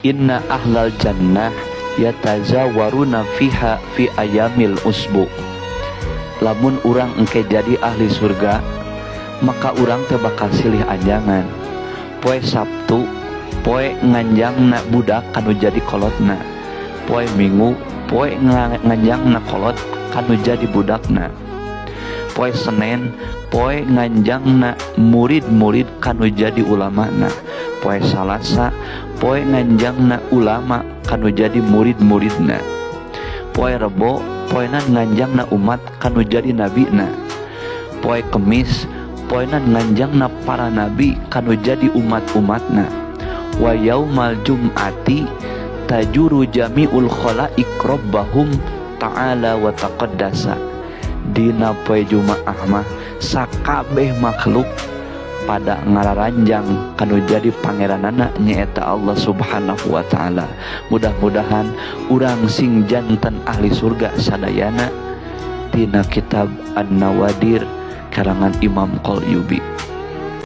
inna ahlal jannah yatazawaruna fiha fi ayamil usbu. Lamun urang engke jadi ahli surga, maka urang teh bakal silih anjangan poe Sabtu, poe nganjangna budak kanu jadi kolotna, poe Minggu poe nganjangna kolot kanu jadi budakna, poe Senen poe nganjangna murid-murid kanu jadi ulamana, poe Salasa poe nganjangna ulama kanu jadi murid-muridna, poe Rebo poenan nganjangna umat kanu jadi nabina, poe Kemis poenan nganjangna para nabi kanu jadi umat-umatna, wa yaumal jum'ati tajuru jami'ul khalaik rabbahum ta'ala wa taqaddasa. Dina poe Jumaah mah sakabeh makhluk pada ngararanjang kanu jadi pangeranana nyaeta Allah Subhanahu wa taala. Mudah-mudahan urang sing janten ahli surga sadayana dina kitab An-Nawadir karangan Imam Qalyubi.